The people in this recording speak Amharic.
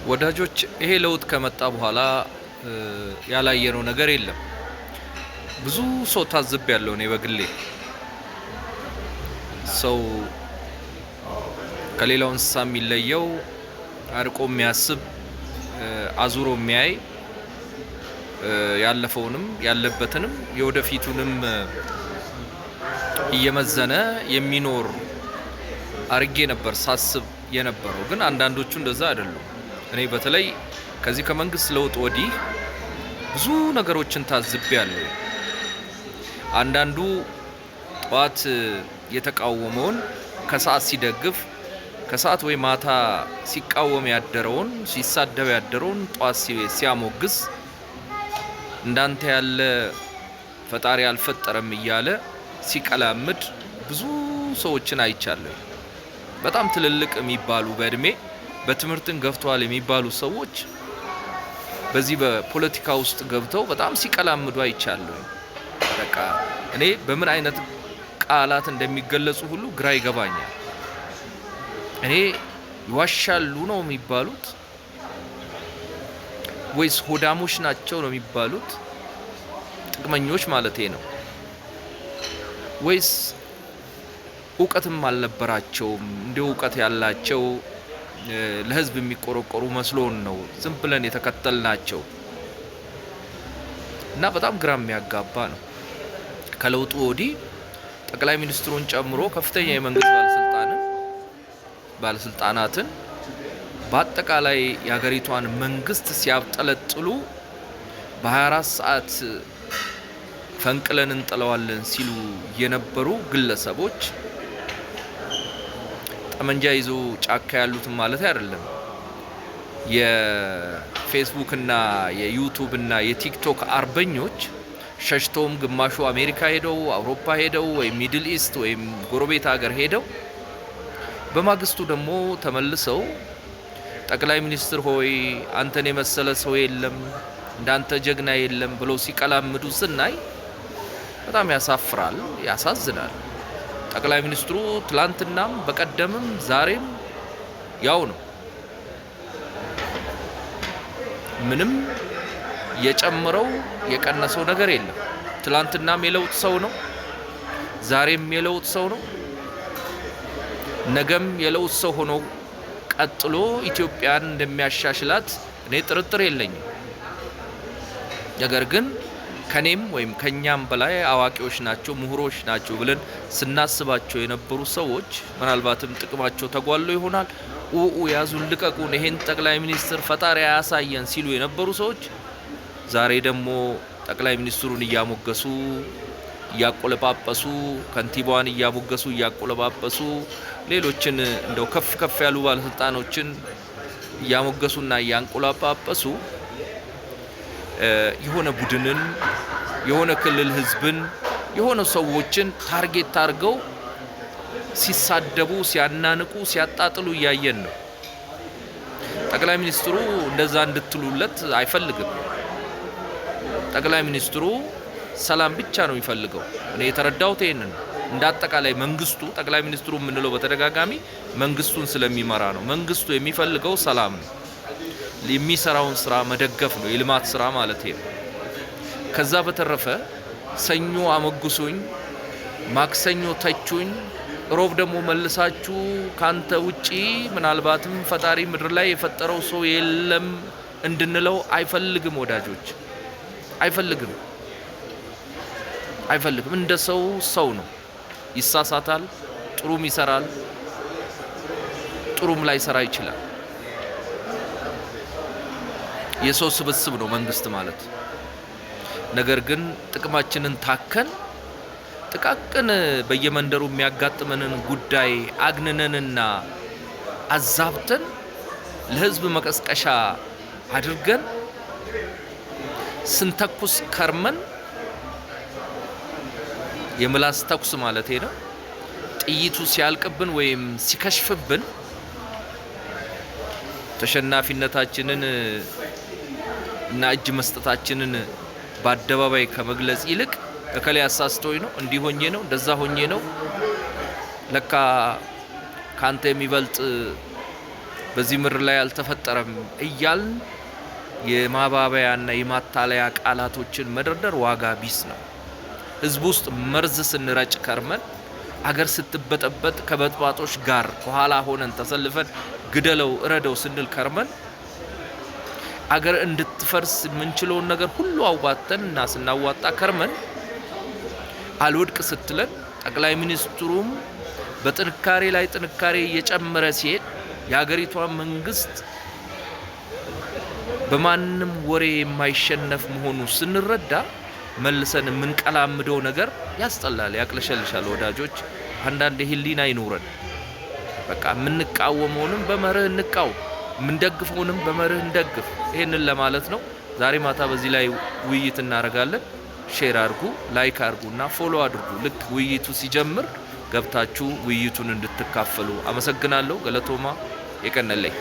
ወዳጆች ይሄ ለውጥ ከመጣ በኋላ ያላየነው ነገር የለም። ብዙ ሰው ታዝቤያለሁ። እኔ በግሌ ሰው ከሌላው እንስሳ የሚለየው አርቆ የሚያስብ አዙሮ የሚያይ ያለፈውንም ያለበትንም የወደፊቱንም እየመዘነ የሚኖር አርጌ ነበር ሳስብ የነበረው። ግን አንዳንዶቹ እንደዛ አይደሉም። እኔ በተለይ ከዚህ ከመንግስት ለውጥ ወዲህ ብዙ ነገሮችን ታዝቤያለሁ። አንዳንዱ ጧት የተቃወመውን ከሰዓት ሲደግፍ፣ ከሰዓት ወይ ማታ ሲቃወም ያደረውን ሲሳደብ ያደረውን ጧት ሲያሞግስ፣ እንዳንተ ያለ ፈጣሪ አልፈጠረም እያለ ሲቀላምድ ብዙ ሰዎችን አይቻለሁ። በጣም ትልልቅ የሚባሉ በእድሜ በትምህርትን ገፍተዋል የሚባሉ ሰዎች በዚህ በፖለቲካ ውስጥ ገብተው በጣም ሲቀላምዱ አይቻለሁ። በቃ እኔ በምን አይነት ቃላት እንደሚገለጹ ሁሉ ግራ ይገባኛል። እኔ ይዋሻሉ ነው የሚባሉት ወይስ ሆዳሞች ናቸው ነው የሚባሉት? ጥቅመኞች ማለቴ ነው። ወይስ እውቀትም አልነበራቸውም? እንደ እውቀት ያላቸው ለህዝብ የሚቆረቆሩ መስሎን ነው ዝም ብለን የተከተልናቸው። እና በጣም ግራ የሚያጋባ ነው። ከለውጡ ወዲህ ጠቅላይ ሚኒስትሩን ጨምሮ ከፍተኛ የመንግስት ባለስልጣናትን በአጠቃላይ የሀገሪቷን መንግስት ሲያብጠለጥሉ በ24 ሰዓት ፈንቅለን እንጥለዋለን ሲሉ የነበሩ ግለሰቦች ጠመንጃ ይዞ ጫካ ያሉትን ማለት አይደለም። የፌስቡክ እና የዩቲዩብ እና የቲክቶክ አርበኞች ሸሽተውም ግማሹ አሜሪካ ሄደው አውሮፓ ሄደው ወይም ሚድል ኢስት ወይም ጎረቤት ሀገር ሄደው በማግስቱ ደግሞ ተመልሰው ጠቅላይ ሚኒስትር ሆይ አንተን የመሰለ ሰው የለም፣ እንዳንተ ጀግና የለም ብለው ሲቀላምዱ ስናይ በጣም ያሳፍራል፣ ያሳዝናል። ጠቅላይ ሚኒስትሩ ትላንትናም በቀደምም ዛሬም ያው ነው። ምንም የጨመረው የቀነሰው ነገር የለም። ትላንትናም የለውጥ ሰው ነው፣ ዛሬም የለውጥ ሰው ነው፣ ነገም የለውጥ ሰው ሆኖ ቀጥሎ ኢትዮጵያን እንደሚያሻሽላት እኔ ጥርጥር የለኝም። ነገር ግን ከኔም ወይም ከኛም በላይ አዋቂዎች ናቸው፣ ምሁሮች ናቸው ብለን ስናስባቸው የነበሩ ሰዎች ምናልባትም ጥቅማቸው ተጓሎ ይሆናል። ያዙን ልቀቁን፣ ይሄን ጠቅላይ ሚኒስትር ፈጣሪ ያሳየን ሲሉ የነበሩ ሰዎች ዛሬ ደግሞ ጠቅላይ ሚኒስትሩን እያሞገሱ እያቆለጳጳሱ፣ ከንቲባዋን እያሞገሱ እያቆለጳጳሱ፣ ሌሎችን እንደው ከፍ ከፍ ያሉ ባለስልጣኖችን እያሞገሱና እያንቆለጳጳሱ የሆነ ቡድንን የሆነ ክልል ህዝብን የሆነ ሰዎችን ታርጌት አድርገው ሲሳደቡ፣ ሲያናንቁ፣ ሲያጣጥሉ እያየን ነው። ጠቅላይ ሚኒስትሩ እንደዛ እንድትሉለት አይፈልግም። ጠቅላይ ሚኒስትሩ ሰላም ብቻ ነው የሚፈልገው። እኔ የተረዳሁት ይሄንን እንዳጠቃላይ መንግስቱ ጠቅላይ ሚኒስትሩ የምንለው በተደጋጋሚ መንግስቱን ስለሚመራ ነው። መንግስቱ የሚፈልገው ሰላም ነው። የሚሰራውን ስራ መደገፍ ነው፣ የልማት ስራ ማለት ነው። ከዛ በተረፈ ሰኞ አመጉሱኝ፣ ማክሰኞ ተቹኝ፣ ሮብ ደግሞ መልሳችሁ ካንተ ውጪ ምናልባትም ፈጣሪ ምድር ላይ የፈጠረው ሰው የለም እንድንለው አይፈልግም። ወዳጆች አይፈልግም። እንደ ሰው ነው። ይሳሳታል፣ ጥሩም ይሰራል፣ ጥሩም ላይ ሰራ ይችላል። የሰው ስብስብ ነው መንግስት ማለት። ነገር ግን ጥቅማችንን ታከን ጥቃቅን በየመንደሩ የሚያጋጥመንን ጉዳይ አግንነንና አዛብተን ለህዝብ መቀስቀሻ አድርገን ስንተኩስ ከርመን የምላስ ተኩስ ማለት ነው። ጥይቱ ሲያልቅብን ወይም ሲከሽፍብን ተሸናፊነታችንን እና እጅ መስጠታችንን በአደባባይ ከመግለጽ ይልቅ እከሌ አሳስቶኝ ነው፣ እንዲህ ሆኜ ነው፣ እንደዛ ሆኜ ነው፣ ለካ ካንተ የሚበልጥ በዚህ ምድር ላይ አልተፈጠረም እያልን የማባበያና የማታለያ ቃላቶችን መደርደር ዋጋ ቢስ ነው። ህዝብ ውስጥ መርዝ ስንረጭ ከርመን አገር ስትበጠበጥ ከበጥባጦች ጋር ከኋላ ሆነን ተሰልፈን ግደለው እረደው ስንል ከርመን አገር እንድትፈርስ የምንችለውን ነገር ሁሉ አዋጣንና ስናዋጣ ከርመን አልወድቅ ስትለን ጠቅላይ ሚኒስትሩም በጥንካሬ ላይ ጥንካሬ እየጨመረ ሲሄድ የሀገሪቷ መንግስት በማንም ወሬ የማይሸነፍ መሆኑ ስንረዳ መልሰን የምንቀላምደው ነገር ያስጠላል፣ ያቅለሸልሻል። ወዳጆች አንዳንድ ህሊና ይኖረን። በቃ የምንቃወመውንም በመርህ እንቃወም፣ የምንደግፈውንም በመርህ እንደግፍ። ይሄንን ለማለት ነው። ዛሬ ማታ በዚህ ላይ ውይይት እናደርጋለን። ሼር አድርጉ፣ ላይክ አድርጉና ፎሎ አድርጉ። ልክ ውይይቱ ሲጀምር ገብታችሁ ውይይቱን እንድትካፈሉ አመሰግናለሁ። ገለቶማ የቀነለይ